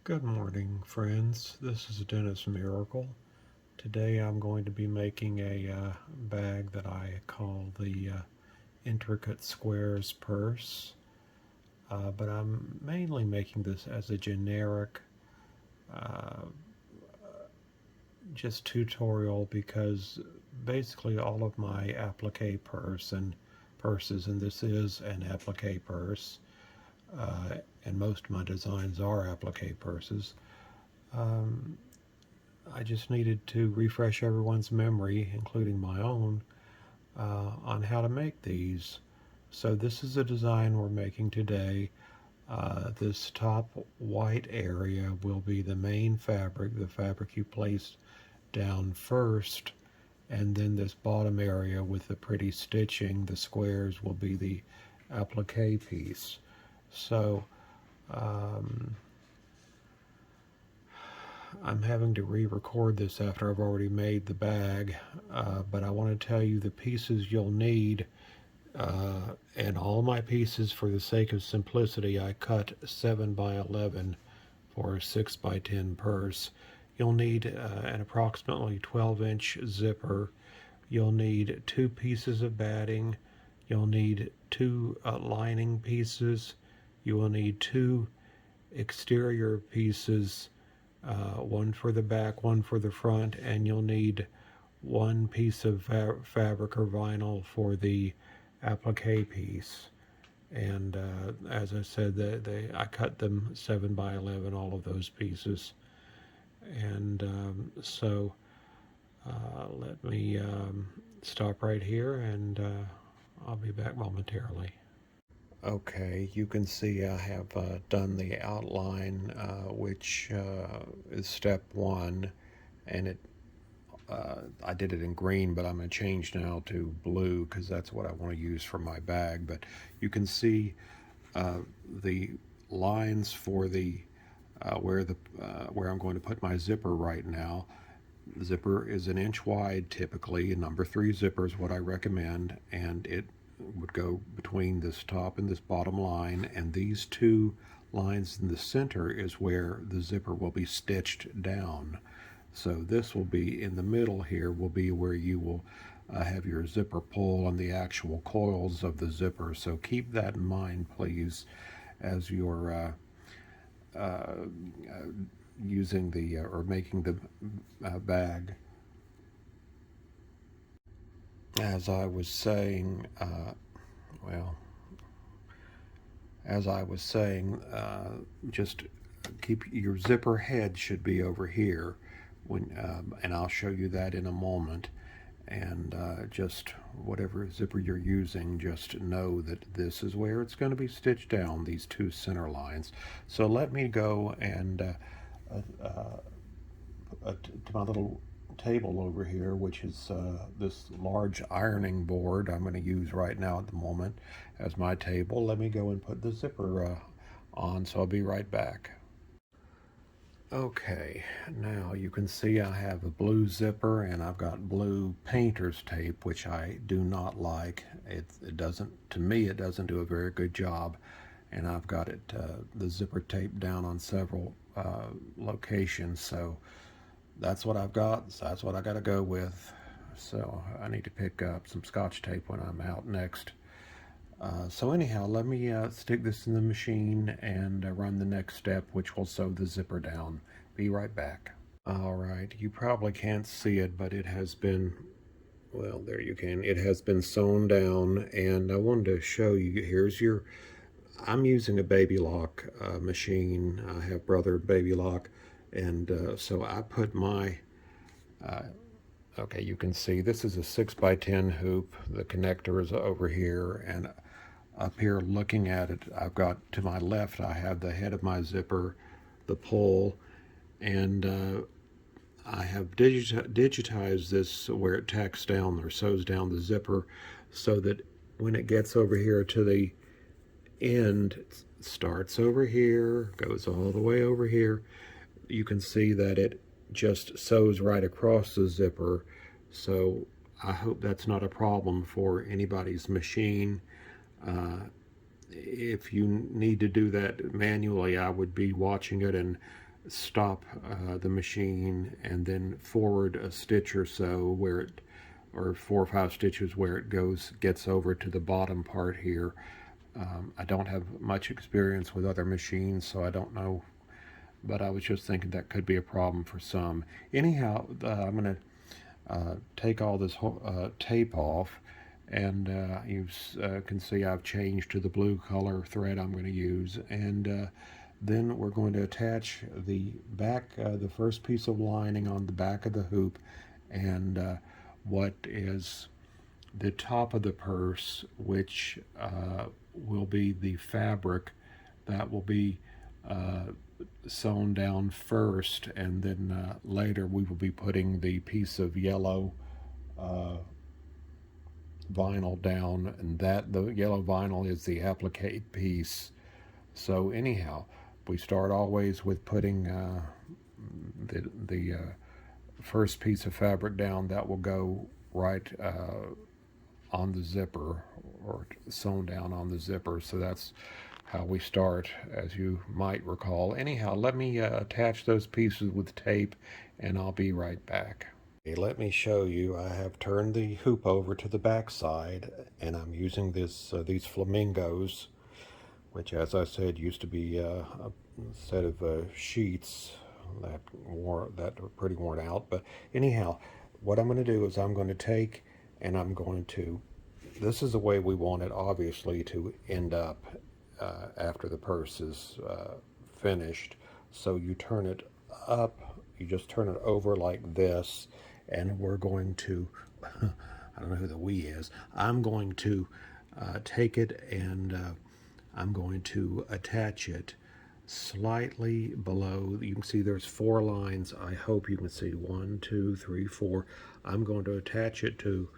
Good morning, friends. This is Dennis Miracle. Today I'm going to be making a bag that I call the Intricate Squares Purse. But I'm mainly making this as a generic uh, just tutorial because basically all of my applique purses, and this is an applique purse, uh, and most of my designs are applique purses. Um, I just needed to refresh everyone's memory, including my own, on how to make these. So this is a design we're making today. This top white area will be the main fabric, the fabric you place down first, and then this bottom area with the pretty stitching, the squares, will be the applique piece. So um, I'm having to re-record this after I've already made the bag, but I want to tell you the pieces you'll need, and all my pieces, for the sake of simplicity, I cut 7 by 11 for a 6 by 10 purse. You'll need an approximately 12-inch zipper. You'll need 2 pieces of batting. You'll need 2 lining pieces. You will need 2 exterior pieces, one for the back, one for the front, and you'll need 1 piece of fabric or vinyl for the applique piece. And as I said, I cut them 7 by 11, all of those pieces. And let me stop right here, and I'll be back momentarily. Okay, you can see I have done the outline, which is step one, and I did it in green, but I'm going to change now to blue because that's what I want to use for my bag. But you can see the lines for the where I'm going to put my zipper right now. The zipper is an inch wide typically. A number 3 zipper is what I recommend, and it would go between this top and this bottom line, and these 2 lines in the center is where the zipper will be stitched down. So this will be in the middle here, will be where you will have your zipper pull on the actual coils of the zipper. So keep that in mind, please, as you're using the or making the bag. As I was saying, well, as I was saying, just keep your zipper head should be over here, and I'll show you that in a moment. And just whatever zipper you're using, just know that this is where it's going to be stitched down, these 2 center lines. So let me go and to my little table over here, which is this large ironing board I'm going to use right now at the moment as my table. Let me go and put the zipper on, so I'll be right back. Okay, now you can see I have a blue zipper, and I've got blue painter's tape, which I do not like. It doesn't, to me, it doesn't do a very good job. And I've got it, the zipper taped down on several locations, so that's what I've got. So that's what I got to go with. So I need to pick up some Scotch tape when I'm out next. So anyhow, let me stick this in the machine and run the next step, which will sew the zipper down. Be right back. All right, you probably can't see it, but it has been, well, there you can. It has been sewn down, and I wanted to show you. Here's your, I'm using a baby lock machine. I have Brother Baby Lock, and so I put my, okay, you can see this is a 6 by 10 hoop. The connector is over here, and up here looking at it, I've got to my left, I have the head of my zipper, the pull, and I have digitized this where it tacks down or sews down the zipper, so that when it gets over here to the end, it starts over here, goes all the way over here. You can see that it just sews right across the zipper. So I hope that's not a problem for anybody's machine. If you need to do that manually, I would be watching it and stop the machine and then forward a stitch or so where it, or 4 or 5 stitches where it gets over to the bottom part here. I don't have much experience with other machines, so I don't know, but I was just thinking that could be a problem for some. Anyhow, I'm going to take all this tape off, and you can see I've changed to the blue color thread I'm going to use, and then we're going to attach the back, the first piece of lining on the back of the hoop, and what is the top of the purse, which will be the fabric that will be uh, sewn down first, and then later we will be putting the piece of yellow uh, vinyl down, and that the yellow vinyl is the applique piece. So anyhow, we start always with putting the first piece of fabric down that will go right on the zipper, or sewn down on the zipper. So that's how we start, as you might recall. Anyhow, let me attach those pieces with tape, and I'll be right back. Okay, let me show you. I have turned the hoop over to the back side, and I'm using these flamingos, which, as I said, used to be a set of sheets that were pretty worn out. But anyhow, what I'm going to do is I'm going to take, and I'm going to, this is the way we want it obviously to end up after the purse is finished. So you turn it up, you just turn it over like this, and we're going to I don't know who the we is. I'm going to take it, and I'm going to attach it slightly below. You can see there's 4 lines. I hope you can see 1, 2, 3, 4. I'm going to attach it to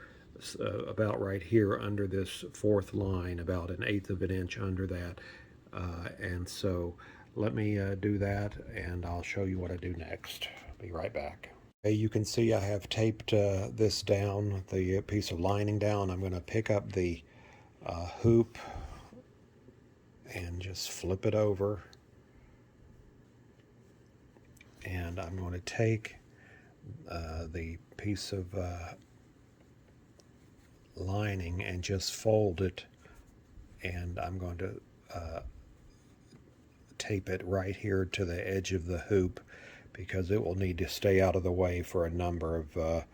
about right here under this 4th line, about 1/8 of an inch under that. And so let me do that, and I'll show you what I do next. Be right back. Okay, you can see I have taped this down, the piece of lining down. I'm going to pick up the hoop and just flip it over, and I'm going to take the piece of lining and just fold it, and I'm going to tape it right here to the edge of the hoop, because it will need to stay out of the way for a number of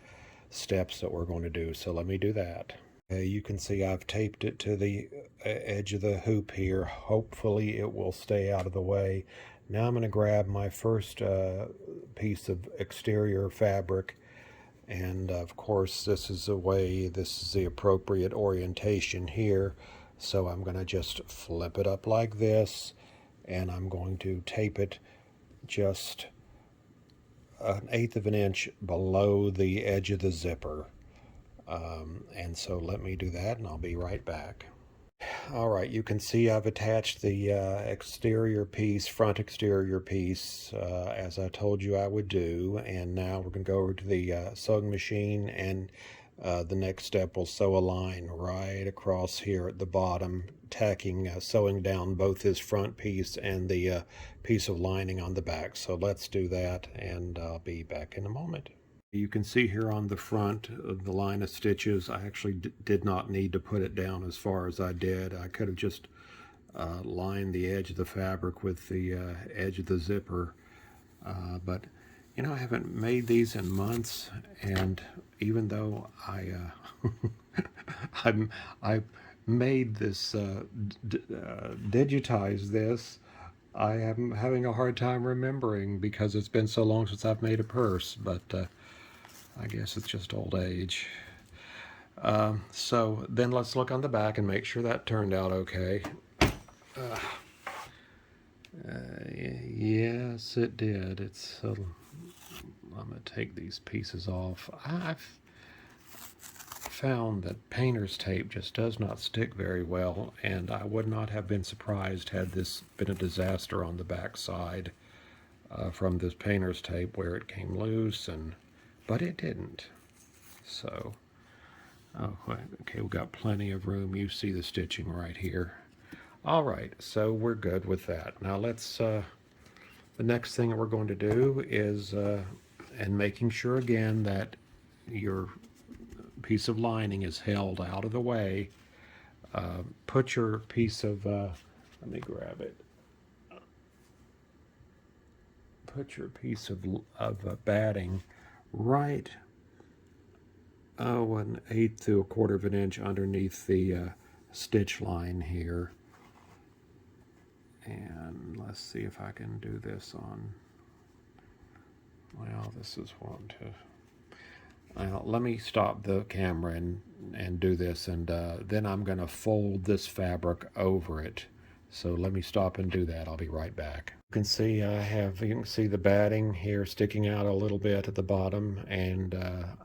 steps that we're going to do. So let me do that. You can see I've taped it to the edge of the hoop here. Hopefully it will stay out of the way. Now I'm going to grab my first piece of exterior fabric, and of course this is the appropriate orientation here. So I'm going to just flip it up like this, and I'm going to tape it just 1/8 of an inch below the edge of the zipper. And so let me do that, and I'll be right back. All right, you can see I've attached the front exterior piece, as I told you I would do. And now we're going to go over to the sewing machine, and the next step will sew a line right across here at the bottom, sewing down both his front piece and the piece of lining on the back. So let's do that, and I'll be back in a moment. You can see here on the front of the line of stitches, I actually did not need to put it down as far as I did. I could have just lined the edge of the fabric with the edge of the zipper. But, you know, I haven't made these in months, and even though I made this, digitized this, I am having a hard time remembering, because it's been so long since I've made a purse. But I guess it's just old age. So then let's look on the back and make sure that turned out okay. Yes, it did. I'm going to take these pieces off. I've found that painter's tape just does not stick very well, and I would not have been surprised had this been a disaster on the back side from this painter's tape, where it came loose, but it didn't. So, okay, we've got plenty of room. You see the stitching right here. All right, so we're good with that. Now let's The next thing that we're going to do is, and making sure again that your piece of lining is held out of the way, put your piece of, let me grab it, put your piece of batting right, oh, 1/8 to 1/4 of an inch underneath the stitch line here. And let's see if I can do this on, well, this is one, two. Well, let me stop the camera and do this, and then I'm going to fold this fabric over it. So let me stop and do that. I'll be right back. You can see you can see the batting here sticking out a little bit at the bottom, and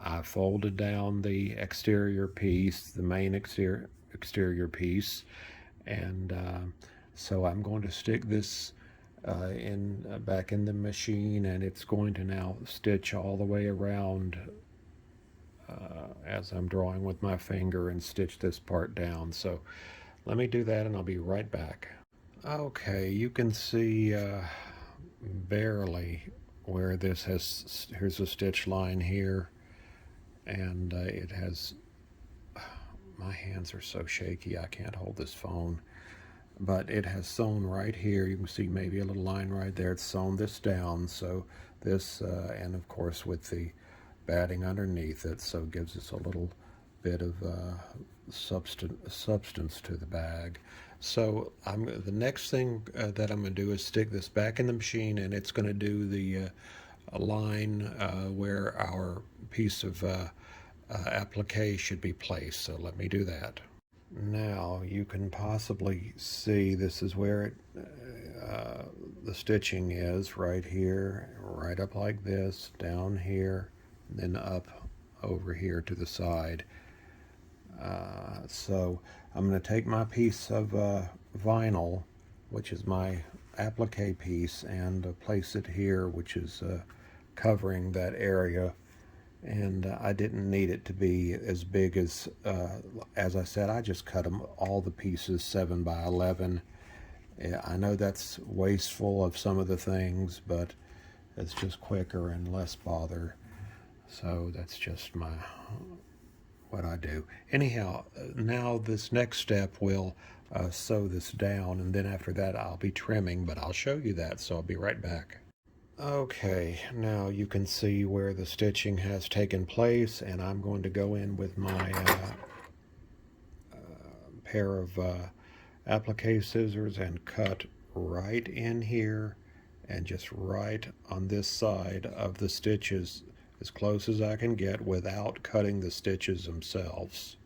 I folded down the exterior piece, the main exterior piece, and so I'm going to stick this back in the machine, and it's going to now stitch all the way around as I'm drawing with my finger and stitch this part down. So let me do that and I'll be right back. Okay, you can see barely where this has, here's a stitch line here, and it has, my hands are so shaky I can't hold this phone, but it has sewn right here. You can see maybe a little line right there. It's sewn this down, so this, and of course with the batting underneath it, so it gives us a little bit of substance to the bag. So the next thing that I'm going to do is stick this back in the machine, and it's going to do the line where our piece of applique should be placed. So let me do that. Now you can possibly see this is where it, the stitching is right here, right up like this, down here, and then up over here to the side. So I'm going to take my piece of vinyl, which is my applique piece, and place it here, which is covering that area. And I didn't need it to be as big as I said, I just cut them, all the pieces 7 by 11. I know that's wasteful of some of the things, but it's just quicker and less bother. So that's just what I do. Anyhow, now this next step will sew this down, and then after that I'll be trimming, but I'll show you that, so I'll be right back. Okay, now you can see where the stitching has taken place, and I'm going to go in with my pair of applique scissors and cut right in here, and just right on this side of the stitches, as close as I can get without cutting the stitches themselves.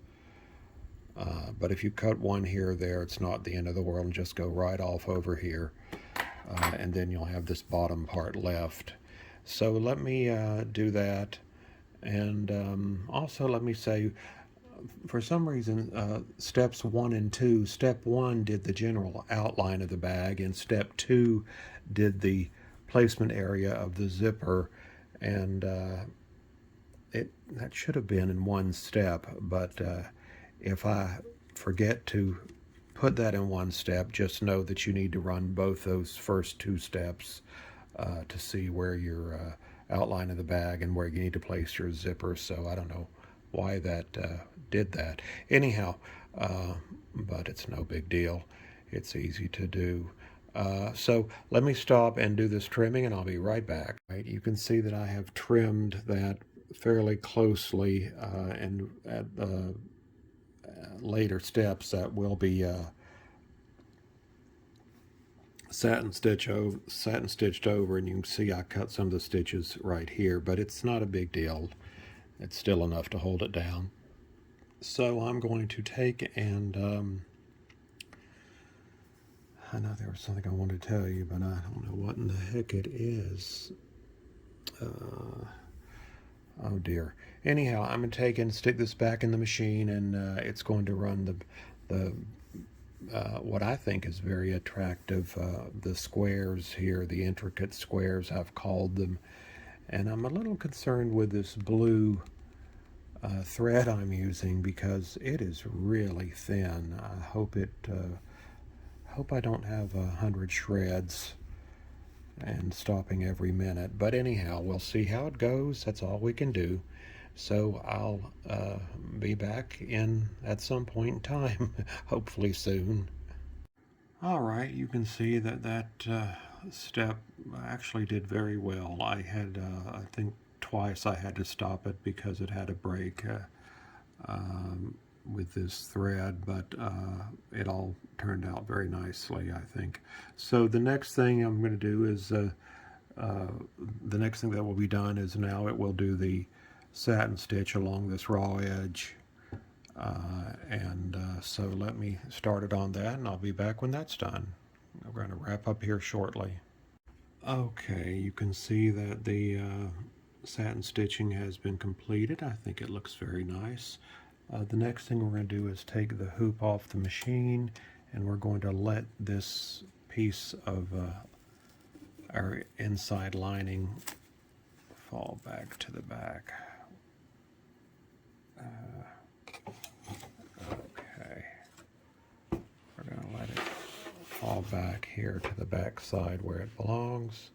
But if you cut one here or there, it's not the end of the world, and just go right off over here, and then you'll have this bottom part left. So let me do that, and also let me say, for some reason, steps 1 and 2, step 1 did the general outline of the bag, and step 2 did the placement area of the zipper, and that should have been in one step, but if I forget to put that in one step, just know that you need to run both those first 2 steps to see where your outline of the bag and where you need to place your zipper. So I don't know why that did that. Anyhow, but it's no big deal. It's easy to do. So let me stop and do this trimming, and I'll be right back. Right, you can see that I have trimmed that fairly closely, and at later steps that will be satin stitched over, and you can see I cut some of the stitches right here, but it's not a big deal. It's still enough to hold it down. So I'm going to take and I know there was something I wanted to tell you, but I don't know what in the heck it is. Oh dear. Anyhow, I'm going to take and stick this back in the machine, and it's going to run the what I think is very attractive, the squares here, the intricate squares I've called them. And I'm a little concerned with this blue thread I'm using, because it is really thin. I hope I don't have 100 shreds. and stopping every minute. But anyhow, we'll see how it goes. That's all we can do. So I'll be back in at some point in time, hopefully soon. All right, you can see that step actually did very well. I had, I think twice I had to stop it because it had a break with this thread, but it all turned out very nicely, I think. So the next thing I'm going to do is, the next thing that will be done is now it will do the satin stitch along this raw edge. So let me start it on that, and I'll be back when that's done. We're going to wrap up here shortly. Okay, you can see that the satin stitching has been completed. I think it looks very nice. The next thing we're going to do is take the hoop off the machine, and we're going to let this piece of our inside lining fall back to the back. Okay, we're going to let it fall back here to the back side where it belongs.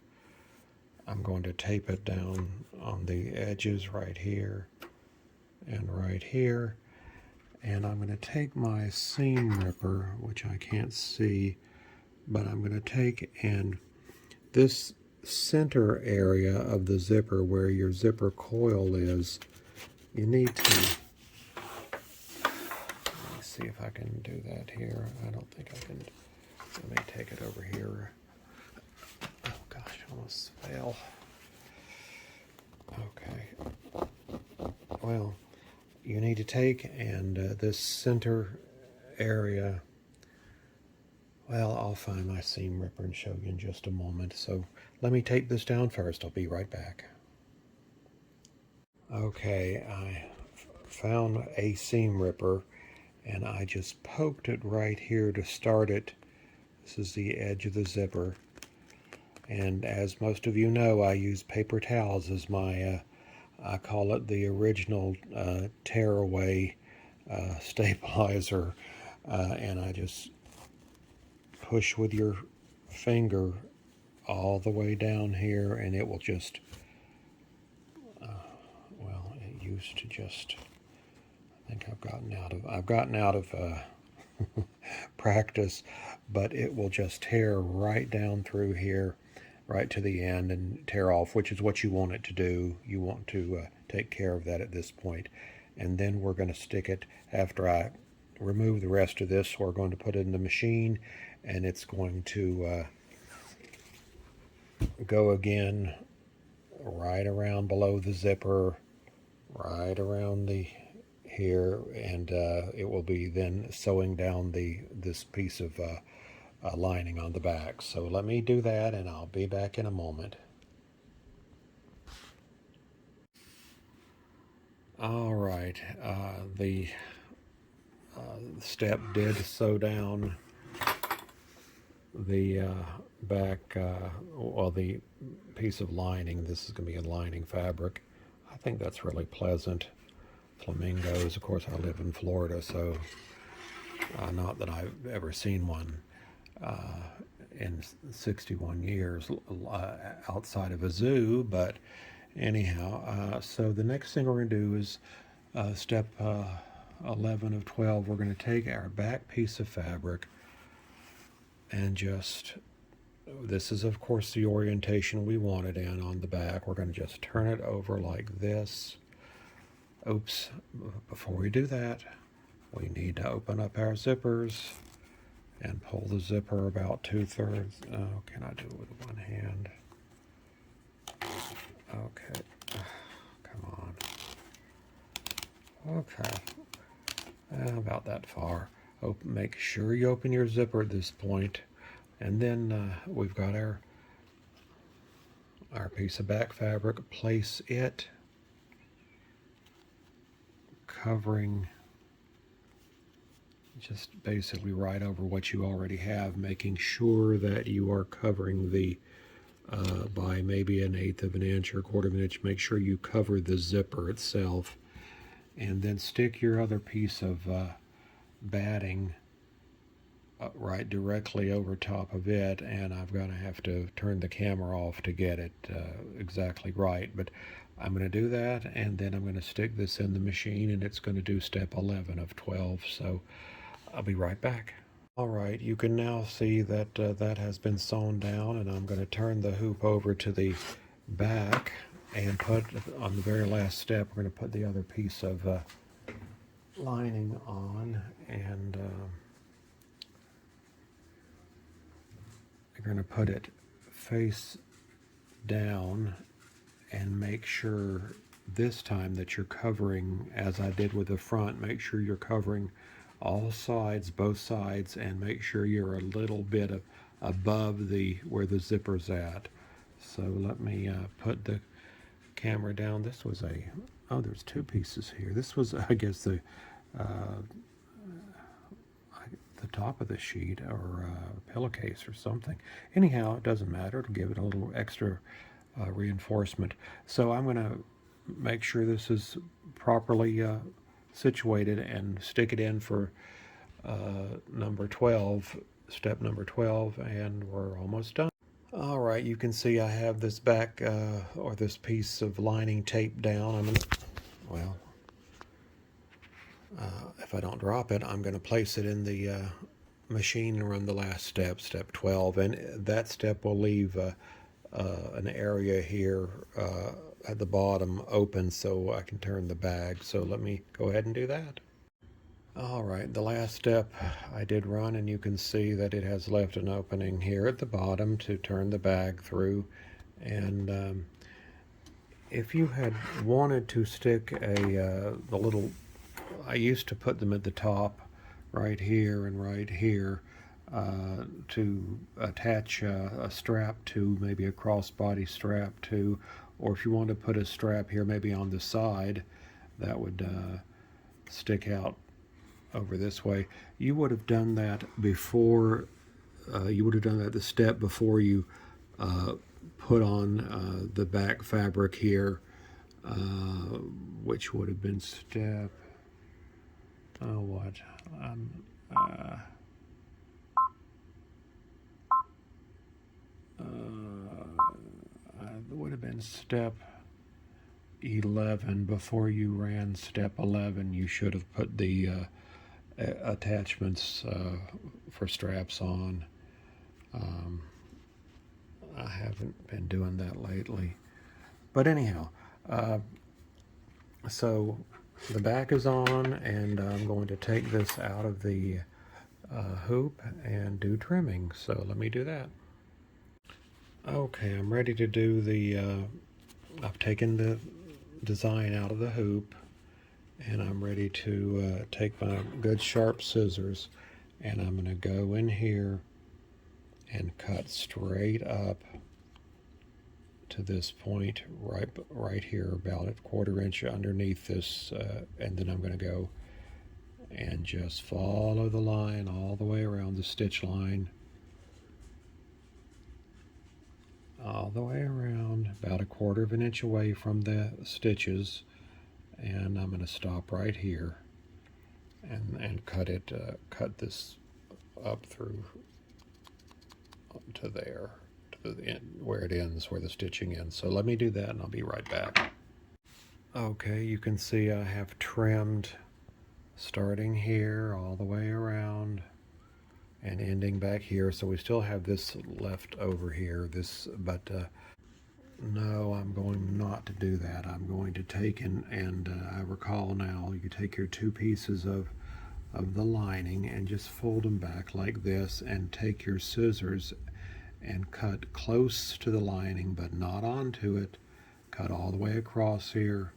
I'm going to tape it down on the edges right here and right here. And I'm going to take my seam ripper, which I can't see, but I'm going to take, and this center area of the zipper where your zipper coil is, you need to, let me see if I can do that here. I don't think I can. Let me take it over here. Oh gosh, I almost fell. Okay. Well, you need to take, and this center area, well, I'll find my seam ripper and show you in just a moment. So let me tape this down first. I'll be right back. Okay, I found a seam ripper, and I just poked it right here to start it. This is the edge of the zipper. And as most of you know, I use paper towels as my, I call it the original tearaway stabilizer. And I just push with your finger all the way down here, and it will just, well, it used to just, I think I've gotten out of practice, but it will just tear right down through here, right to the end, and tear off, which is what you want it to do. You want to take care of that at this point. And then we're going to stick it, after I remove the rest of this, we're going to put it in the machine, and it's going to go again right around below the zipper, right around the here, and it will be then sewing down this piece of lining on the back. So let me do that, and I'll be back in a moment. All right, the step did sew down the back, well, the piece of lining. This is going to be a lining fabric. I think that's really pleasant. Flamingos, of course, I live in Florida, so not that I've ever seen one in 61 years outside of a zoo, but anyhow, so the next thing we're going to do is step 11 of 12. We're going to take our back piece of fabric and just, this is of course the orientation we want it in on the back. We're going to just turn it over like this. Oops, before we do that, we need to open up our zippers and pull the zipper about 2/3. Oh, can I do it with one hand? Okay, come on. Okay, about that far. Make sure you open your zipper at this point, and then we've got our piece of back fabric. Place it covering just basically right over what you already have, making sure that you are covering the by maybe 1/8 of an inch or 1/4 of an inch. Make sure you cover the zipper itself, and then stick your other piece of batting right directly over top of it, and I've got to have to turn the camera off to get it exactly right. But I'm going to do that, and then I'm going to stick this in the machine, and it's going to do step 11 of 12. So I'll be right back. All right, you can now see that that has been sewn down, and I'm going to turn the hoop over to the back and put on the very last step. We're going to put the other piece of lining on, and you're going to put it face down and make sure this time that you're covering, as I did with the front, make sure you're covering all sides, both sides, and make sure you're a little bit above the where the zipper's at. So let me put the camera down. This was oh, there's two pieces here. This was, I guess, uh, the top of the sheet, or pillowcase or something. Anyhow, it doesn't matter, to give it a little extra reinforcement. So I'm going to make sure this is properly situated and stick it in for number 12, step number 12, and we're almost done. All right, you can see I have this back or this piece of lining taped down. I'm gonna, well, if I don't drop it, I'm going to place it in the machine and run the last step, step 12, and that step will leave an area here at the bottom open so I can turn the bag. So let me go ahead and do that. All right, the last step I did run, and you can see that it has left an opening here at the bottom to turn the bag through. And if you had wanted to stick the little, I used to put them at the top right here and right here to attach a strap to, maybe a crossbody strap to, or if you want to put a strap here maybe on the side that would stick out over this way. You would have done that before, you would have done that the step before you put on the back fabric here, which would have been step, oh what, would have been step 11. Before you ran step 11, you should have put the attachments for straps on. I haven't been doing that lately. But anyhow, so the back is on, and I'm going to take this out of the hoop and do trimming. So let me do that. Okay, I'm ready to do the, I've taken the design out of the hoop, and I'm ready to take my good sharp scissors, and I'm going to go in here and cut straight up to this point right here, about a 1/4 inch underneath this, and then I'm going to go and just follow the line all the way around the stitch line, all the way around, about a 1/4 inch away from the stitches, and I'm going to stop right here and cut it, cut this up through to there, to the end, where it ends, where the stitching ends. So let me do that, and I'll be right back. Okay, you can see I have trimmed starting here all the way around and ending back here. So we still have this left over here, this, but no, I'm going not to do that. I'm going to take and I recall now, you take your two pieces of the lining and just fold them back like this, and take your scissors and cut close to the lining but not onto it. Cut all the way across here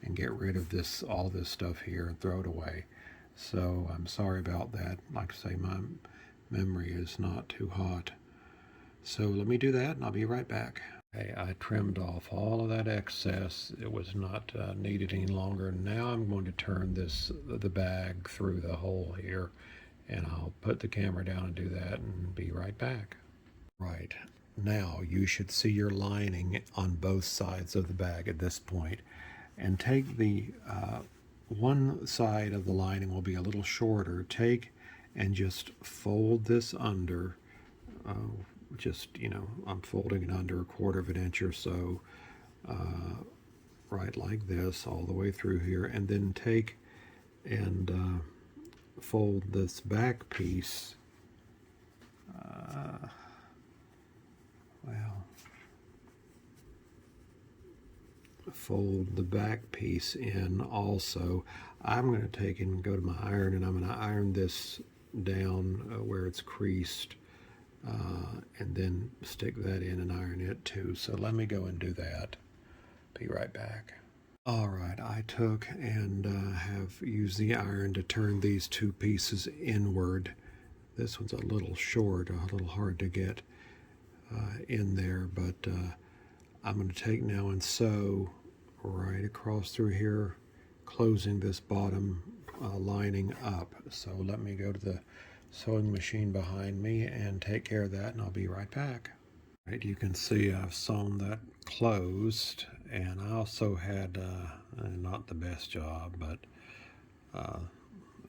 and get rid of this, all this stuff here, and throw it away. So I'm sorry about that. Like I say, my memory is not too hot. So let me do that, and I'll be right back. Okay, I trimmed off all of that excess. It was not needed any longer. Now I'm going to turn the bag through the hole here, and I'll put the camera down and do that and be right back. Right, now you should see your lining on both sides of the bag at this point, and take the one side of the lining will be a little shorter. Take and just fold this under, I'm folding it under 1/4 of an inch or so, right like this all the way through here, and then take and fold this back piece, fold the back piece in also. I'm going to take and go to my iron, and I'm going to iron this down where it's creased, and then stick that in and iron it too. So let me go and do that. Be right back. All right, I took and have used the iron to turn these two pieces inward. This one's a little short, a little hard to get in there, but I'm going to take now and sew right across through here, closing this bottom lining up. So let me go to the sewing machine behind me and take care of that, and I'll be right back. Right, you can see I've sewn that closed, and I also had not the best job, but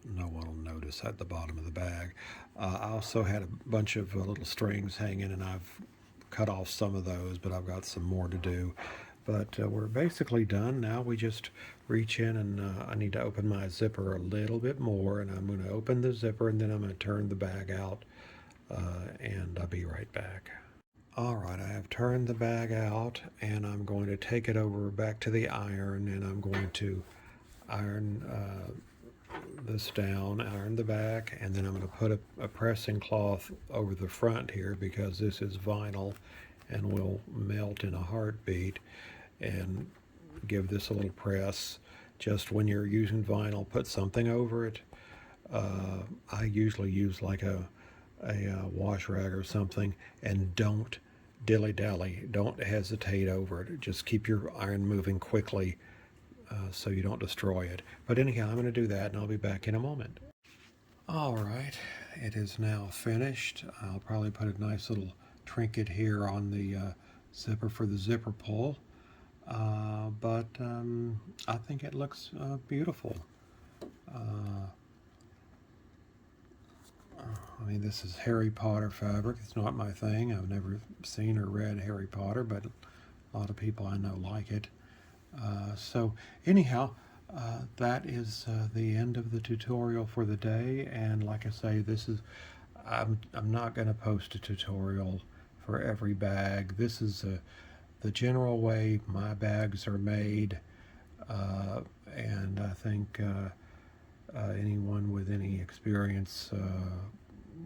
no one will notice at the bottom of the bag. I also had a bunch of little strings hanging, and I've cut off some of those, but I've got some more to do. But we're basically done. Now we just reach in, and I need to open my zipper a little bit more, and I'm going to open the zipper, and then I'm going to turn the bag out, and I'll be right back. All right, I have turned the bag out, and I'm going to take it over back to the iron, and I'm going to iron this down, iron the back, and then I'm going to put a pressing cloth over the front here because this is vinyl and will melt in a heartbeat, and give this a little press. Just when you're using vinyl, put something over it. I usually use like a wash rag or something, and don't dilly-dally, don't hesitate over it. Just keep your iron moving quickly so you don't destroy it. But anyhow, I'm going to do that, and I'll be back in a moment. All right, it is now finished. I'll probably put a nice little trinket here on the zipper for the zipper pull, but I think it looks beautiful. I mean, this is Harry Potter fabric. It's not my thing. I've never seen or read Harry Potter, but a lot of people I know like it. So anyhow, that is the end of the tutorial for the day. And like I say, I'm not going to post a tutorial for every bag. This is the general way my bags are made, and I think anyone with any experience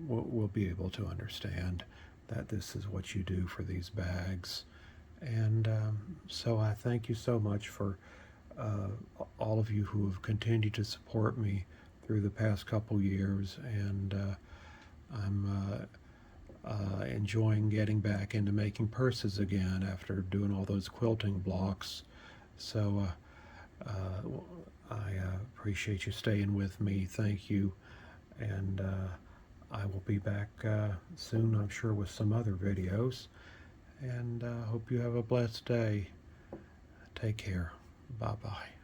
will be able to understand that this is what you do for these bags. And so I thank you so much for all of you who have continued to support me through the past couple years, and I'm enjoying getting back into making purses again after doing all those quilting blocks. So I appreciate you staying with me. Thank you, and I will be back soon, I'm sure, with some other videos, and hope you have a blessed day. Take care. Bye-bye.